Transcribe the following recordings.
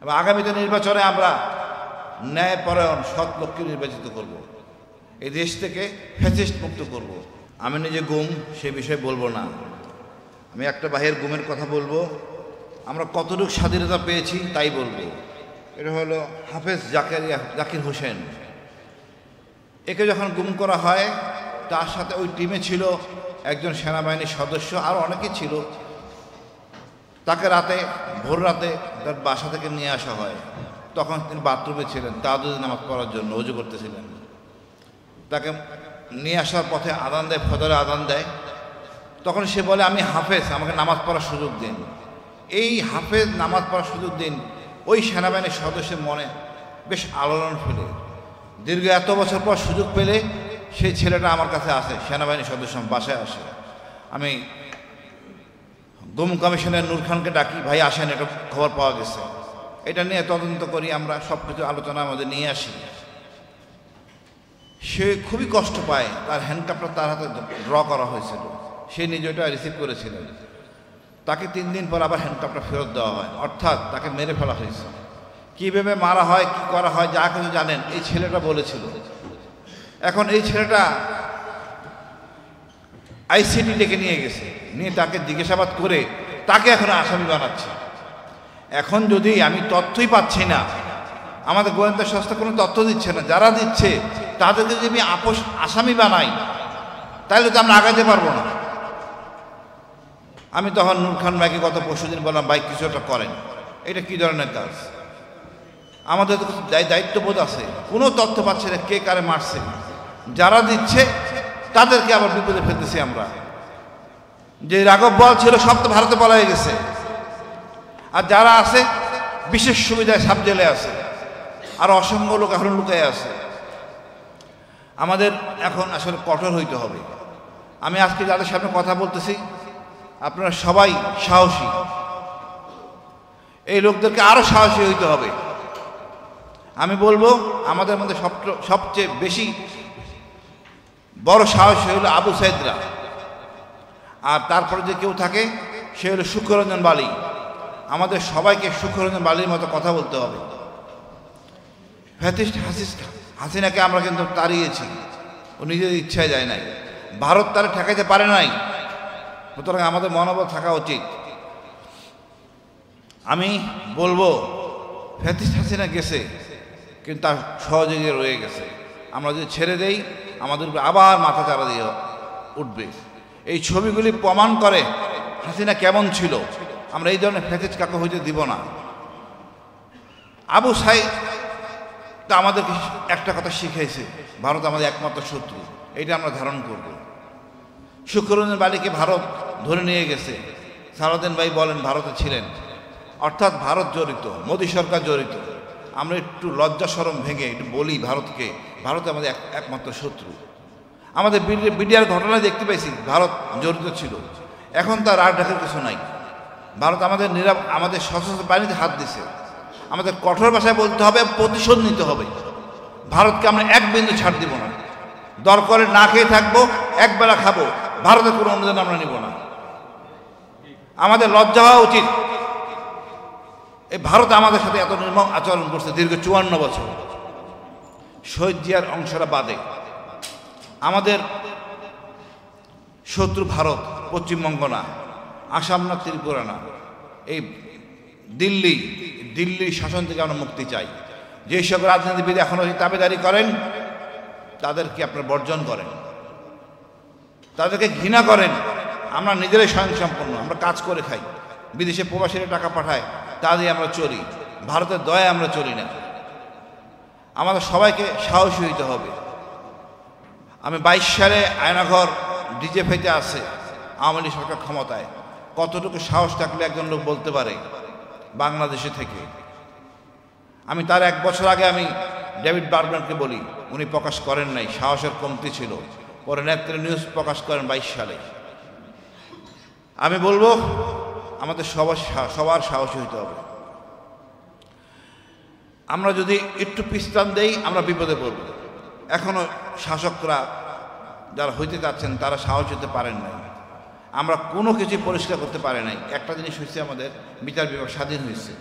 এবং আগামীতে নির্বাচনে আমরা ন্যায়পরায়ণ সৎ লোককে নির্বাচিত করব, এই দেশ থেকে ফ্যাসিস্ট মুক্ত করব। আমি নিজে গুম সে বিষয়ে বলবো না, আমি একটা বাহির গুমের কথা বলবো। আমরা কতটুকু স্বাধীনতা পেয়েছি তাই বলবো। এটা হলো হাফেজ জাকির হোসেন। একে যখন গুম করা হয় তার সাথে ওই টিমে ছিল একজন সেনাবাহিনীর সদস্য, আরও অনেকেই ছিল। তাকে ভোর রাতে তার বাসা থেকে নিয়ে আসা হয়। তখন তিনি বাথরুমে ছিলেন, তাহাজ্জুদের নামাজ পড়ার জন্য ওযু করতেছিলেন। তাকে নিয়ে আসার পথে আযান দেয়, ফজরে আযান দেয়। তখন সে বলে, আমি হাফেজ, আমাকে নামাজ পড়ার সুযোগ দিন। এই হাফেজ নামাজ পড়ার সুযোগ দিন ওই সেনাবাহিনীর সদস্যের মনে বেশ আলোড়ন ফেলে। দীর্ঘ এত বছর পর সুযোগ পেলে সেই ছেলেটা আমার কাছে আসে, সেনাবাহিনীর সদস্য বাসায় আসে। আমি গুম কমিশনের নূর খানকে ডাকি, ভাই আসেন, এটা খবর পাওয়া গেছে, এটা নিয়ে তদন্ত করি। আমরা সব কিছু আলোচনা আমাদের নিয়ে আসি। সে খুবই কষ্ট পায়, তার হ্যান্ডকাপটা তার হাতে ড্র করা হয়েছিল, সে নিজে ওটা রিসিভ করেছিলেন। তাকে 3 দিন পর আবার হ্যান্ডকাপটা ফেরত দেওয়া হয়, অর্থাৎ তাকে মেরে ফেলা হয়েছে। কীভাবে মারা হয়, কী করা হয়, যা কিছু জানেন এই ছেলেটা বলেছিল। এখন এই ছেলেটা আইসিটি ডেকে নিয়ে গেছে, নিয়ে তাকে জিজ্ঞাসাবাদ করে তাকে এখন আসামি বানাচ্ছে। এখন যদি আমি তথ্যই পাচ্ছি না, আমাদের গোয়েন্দা সংস্থা কোনো তথ্য দিচ্ছে না, যারা দিচ্ছে তাদেরকে যদি আমি আসামি বানাই তাহলে তো আমরা আগাতে পারবো না। আমি তখন নূর খান ভাইকে গত পরশুদিন বললাম, ভাই কিছু একটা করেন, এটা কী ধরনের কাজ? আমাদের তো দায়িত্ববোধ আছে। কোনো তথ্য পাচ্ছে না কে কারে মারছে, যারা দিচ্ছে তাদেরকে আবার বিপদে ফেলতেছি আমরা। যে রাঘব বল ছিল সব তো ভারতে পালিয়ে গেছে, আর যারা আছে বিশেষ সুবিধায় সাব জেলে আছে, আর অসংখ্য লোক এখন লুকায় আছে। আমাদের এখন আসলে কঠোর হইতে হবে। আমি আজকে যাদের সামনে কথা বলতেছি আপনারা সবাই সাহসী, এই লোকদেরকে আরো সাহসী হইতে হবে। আমি বলবো আমাদের মধ্যে সবচেয়ে বেশি বড় সাহসী হলো আবু সাইদরা, আর তারপরে যে কেউ থাকে সে হলো শুক্ররঞ্জন বালি। আমাদের সবাইকে শুক্ররঞ্জন বালির মতো কথা বলতে হবে। ফ্যাসিস্ট হাসিনাকে আমরা কিন্তু তাড়িয়েছি, ও নিজের ইচ্ছায় যায় নাই, ভারত তারা ঠেকাইতে পারে নাই। সুতরাং আমাদের মনোবল থাকা উচিত। আমি বলবো ফ্যাসিস্ট হাসিনা গেছে, কিন্তু তার সহযোগী রয়ে গেছে। আমরা যদি ছেড়ে দেই আমাদের উপরে আবার মাথা চারা দিয়ে উঠবে। এই ছবিগুলি প্রমাণ করে হাসিনা কেমন ছিল। আমরা এই ধরনের ফ্যাসিস্ট কাকে হইতে দিব না। আবু সাইদ আমাদেরকে একটা কথা শিখাইছে, ভারত আমাদের একমাত্র শত্রু, এটা আমরা ধারণ করব। শুক্ররঞ্জন বালিকে ভারত ধরে নিয়ে গেছে, সালাউদ্দিন ভাই বলেন ভারতে ছিলেন, অর্থাৎ ভারত জড়িত, মোদী সরকার জড়িত। আমরা একটু লজ্জা শরম ভেঙে একটু বলি ভারতকে, ভারত আমাদের একমাত্র শত্রু। আমাদের বিডিআর ঘটনায় দেখতে পাইছি ভারত জড়িত ছিল, এখন তার আর ঢাকার কিছু নাই। ভারত আমাদের সশস্ত্র বাহিনীতে হাত দিছে। আমাদের কঠোর ভাষায় বলতে হবে, প্রতিশোধ নিতে হবে। ভারতকে আমরা এক বিন্দু ছাড় দিব না, দরকারে না খেয়ে থাকবো, একবেলা খাবো, ভারতের কোনো অনুদান আমরা নিব না। আমাদের লজ্জা হওয়া উচিত। এই ভারত আমাদের সাথে এত নির্মম আচরণ করছে দীর্ঘ 54 বছর। শহীদ জিয়ার অংশটা বাদে আমাদের শত্রু ভারত, পশ্চিমবঙ্গ না, আসাম না, ত্রিপুরা না, এই দিল্লির শাসন থেকে আমরা মুক্তি চাই। যেসব রাজনীতিবিদ এখনো দাবিদারি করেন তাদেরকে আপনারা বর্জন করেন, তাদেরকে ঘৃণা করেন। আমরা নিজেরাই স্বয়ংসম্পন্ন, আমরা কাজ করে খাই, বিদেশে প্রবাসীরা টাকা পাঠায়, তা দিয়ে আমরা চলি, ভারতের দয়ায় আমরা চলি না। আমাদের সবাইকে সাহসী হইতে হবে। আমি 22 সালে আয়নাঘর ডিজেফাইতে আছে আওয়ামী লীগ সরকার ক্ষমতায়, কতটুকু সাহস থাকলে একজন লোক বলতে পারে বাংলাদেশে থেকে। আমি তার 1 বছর আগে আমি ডেভিড বার্গম্যানকে বলি, উনি প্রকাশ করেন নাই, সাহসের কমতি ছিল। পরে নেত্রী নিউজ প্রকাশ করেন 22 সালে। আমি বলবো আমাদের সবার সাহসী হইতে হবে। আমরা যদি একটু পিস্তান দেই আমরা বিপদে পড়ব। এখনো শাসকরা যারা হইতে যাচ্ছেন তারা সাহস হতে পারেন নাই। আমরা কোনো কিছু পরিষ্কার করতে পারি নাই। একটা জিনিস হয়েছে, আমাদের বিচার বিভাগ স্বাধীন হয়েছে,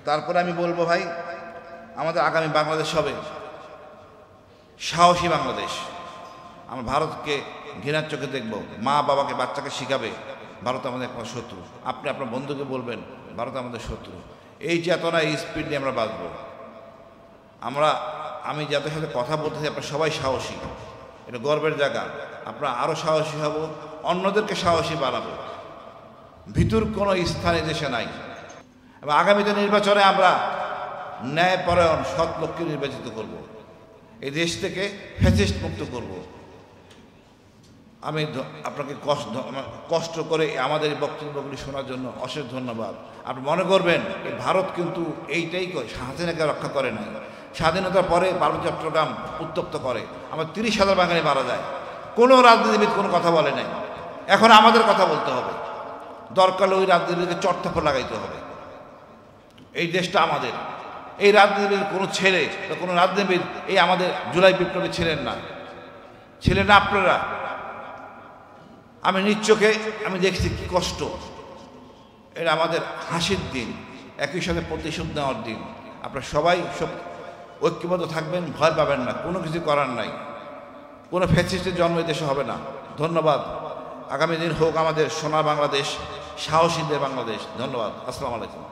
তারপরে আমি বলবো ভাই, আমাদের আগামী বাংলাদেশ হবে সাহসী বাংলাদেশ। আমরা ভারতকে ঘৃণার চোখে দেখব, মা বাবাকে বাচ্চাকে শিখাবে ভারত আমাদের একটা শত্রু, আপনি আপনার বন্ধুকে বলবেন ভারত আমাদের শত্রু। এই চেতনা, এই স্পিড নিয়ে আমরা বাঁচব। আমি যাদের সাথে কথা বলতেছি আপনারা সবাই সাহসী, এটা গর্বের জায়গা। আমরা আরও সাহসী হব, অন্যদেরকে সাহসী বানাবো। ভিতর কোনো স্থানে দেশে নাই। এবং আগামীতে নির্বাচনে আমরা ন্যায়পরায়ণ সৎ লোককে নির্বাচিত করব, এই দেশ থেকে ফ্যাসিস্ট মুক্ত করব। আমি আপনাকে কষ্ট করে আমাদের এই বক্তব্যগুলি শোনার জন্য অশেষ ধন্যবাদ। আপনি মনে করবেন এই ভারত কিন্তু এইটাই হাসিনাকে রক্ষা করে নাই। স্বাধীনতার পরে পার্বত্য চট্টগ্রাম উত্তপ্ত করে, আমার 30,000 বাঙালি মারা যায়, কোনো রাজনীতিবিদ কোনো কথা বলে নাই। এখন আমাদের কথা বলতে হবে, দরকার ওই রাজনীতিকে চট্টাফ লাগাইতে হবে। এই দেশটা আমাদের। এই রাজনীতিবিদ কোনো ছেলে বা কোনো রাজনীতিবিদ এই আমাদের জুলাই বিপ্লবী ছিলেন না আপনারা। আমি নিজ চোখে আমি দেখছি কি কষ্ট। এটা আমাদের হাসির দিন, একই সাথে প্রতিশোধ নেওয়ার দিন। আপনারা সবাই ঐক্যবদ্ধ থাকবেন, ভয় পাবেন না, কোনো কিছু করার নাই। কোনো ফ্যাসিস্টের জন্ম এই দেশে হবে না। ধন্যবাদ। আগামী দিন হোক আমাদের সোনার বাংলাদেশ, সাহসীদের বাংলাদেশ। ধন্যবাদ। আসসালামু আলাইকুম।